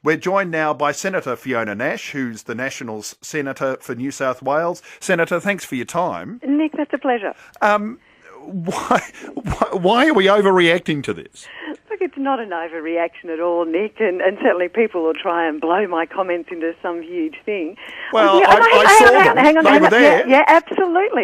We're joined now by Senator Fiona Nash, who's the Nationals Senator for New South Wales. Senator, thanks for your time. Nick, that's a pleasure. Why are we overreacting to this? Look, it's not an overreaction at all, Nick, and certainly people will try and blow my comments into some huge thing. Well, yeah, I saw them. Hang on. They were there. Yeah, absolutely.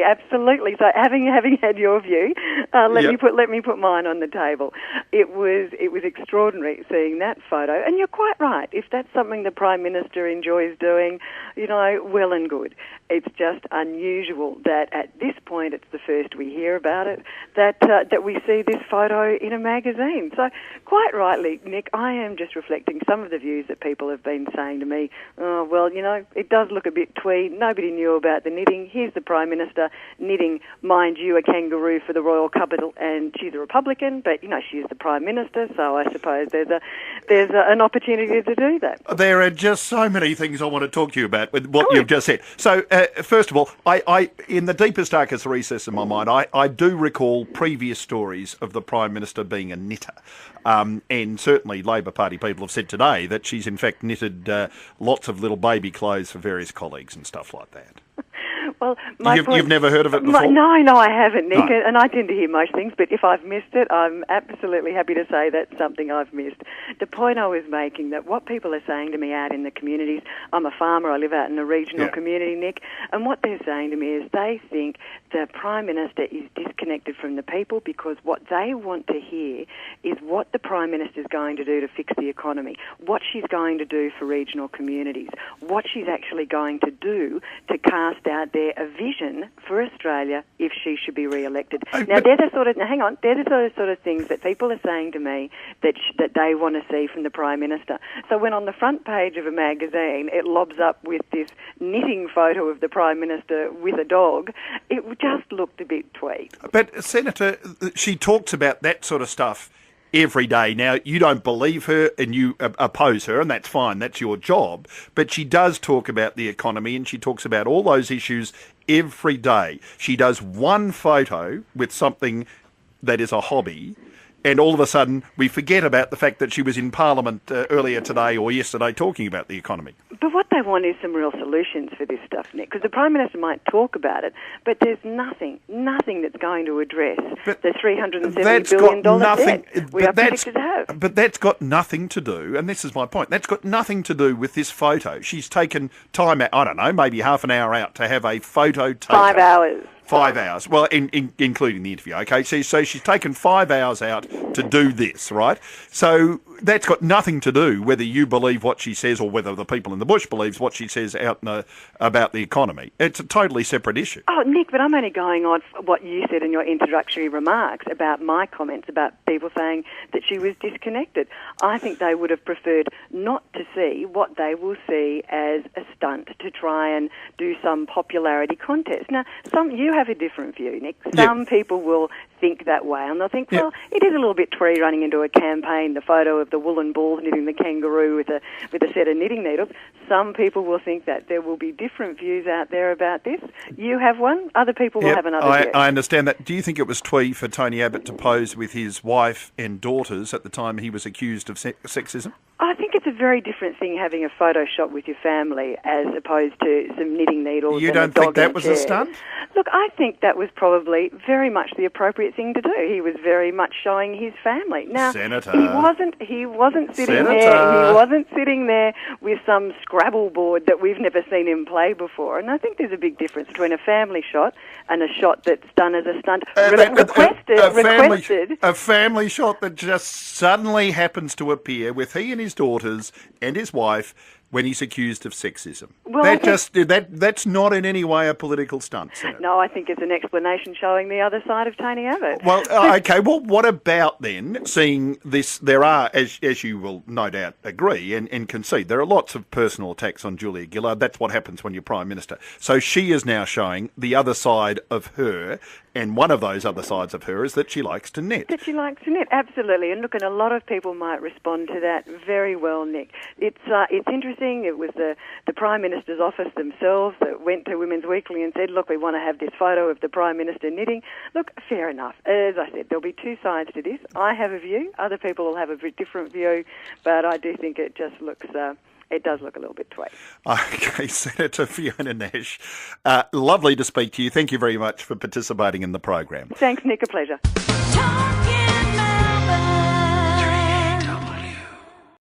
So having had your view, let me put mine on the table. It was extraordinary seeing that photo, and you're quite right. If that's something the Prime Minister enjoys doing, well and good. It's just unusual that at this point, it's the first we hear about it, that we see this photo in a magazine. So quite rightly, Nick, I am just reflecting some of the views that people have been saying to me. Oh, well, it does look a bit twee. Nobody knew about the knitting. Here's the Prime Minister knitting, mind you, a kangaroo for the Royal Capital, and she's a Republican, but, she's the Prime Minister, so I suppose there's an opportunity to do that. There are just so many things I want to talk to you about with what you've just said. So, first of all, I in the deepest, darkest recess of my mind, I do recall previous stories of the Prime Minister being a knitter. And certainly Labor Party people have said today that she's in fact knitted lots of little baby clothes for various colleagues and stuff like that. Well, you've never heard of it before? No, I haven't, Nick, No. and I tend to hear most things, but if I've missed it, I'm absolutely happy to say that's something I've missed. The point I was making, that what people are saying to me out in the communities, I'm a farmer, I live out in a regional community, Nick, and what they're saying to me is they think the Prime Minister is disconnected from the people because what they want to hear is what the Prime Minister is going to do to fix the economy, what she's going to do for regional communities, what she's actually going to do to cast out there a vision for Australia if she should be re-elected. They're the sort of things that people are saying to me that they want to see from the Prime Minister. So when on the front page of a magazine it lobs up with this knitting photo of the Prime Minister with a dog, it just looked a bit twee. But, Senator, she talks about that sort of stuff every day. Now, you don't believe her and you oppose her, and that's fine, that's your job, but she does talk about the economy and she talks about all those issues every day. She does one photo with something that is a hobby, and all of a sudden we forget about the fact that she was in Parliament earlier today or yesterday talking about the economy. But what they want is some real solutions for this stuff, Nick, because the Prime Minister might talk about it, but there's nothing that's going to address the $370 billion debt we are predicted to have. But that's got nothing to do, and this is my point, that's got nothing to do with this photo. She's taken time out, I don't know, maybe half an hour out to have a photo taken. 5 hours. 5 hours, well, including the interview, okay? So she's taken 5 hours out to do this, right? So that's got nothing to do whether you believe what she says or whether the people in the bush believes what she says out about the economy. It's a totally separate issue. Oh, Nick, but I'm only going on what you said in your introductory remarks about my comments about people saying that she was disconnected. I think they would have preferred not to see what they will see as a stunt to try and do some popularity contest. Now, you have a different view, Nick. Some people will think that way, and they'll think, well, it is a little bit twee running into a campaign, the photo of the woolen bull knitting the kangaroo with a set of knitting needles. Some people will think that. There will be different views out there about this. You have one, other people will have another view. I understand that. Do you think it was twee for Tony Abbott to pose with his wife and daughters at the time he was accused of sexism? I think it's a very different thing having a photo shot with your family as opposed to some knitting needles. You don't think that was a stunt? Look, I think that was probably very much the appropriate thing to do. He was very much showing his family. Now, Senator. He wasn't sitting there. He wasn't sitting there with some Scrabble board that we've never seen him play before. And I think there's a big difference between a family shot and a shot that's done as a stunt. A family shot that just suddenly happens to appear with he and his daughters and his wife when he's accused of sexism. Well, that's not in any way a political stunt, Senator. No, I think it's an explanation showing the other side of Tony Abbott. Well, okay, well, what about then seeing this? There are, as you will no doubt agree and concede, there are lots of personal attacks on Julia Gillard. That's what happens when you're Prime Minister. So she is now showing the other side of her And one of those other sides of her is that she likes to knit. That she likes to knit, absolutely. And look, and a lot of people might respond to that very well, Nick. It's interesting. It was the Prime Minister's office themselves that went to Women's Weekly and said, look, we want to have this photo of the Prime Minister knitting. Look, fair enough. As I said, there'll be two sides to this. I have a view. Other people will have a different view. But I do think it just looks... it does look a little bit twee. Okay, Senator Fiona Nash, lovely to speak to you. Thank you very much for participating in the program. Thanks, Nick. A pleasure.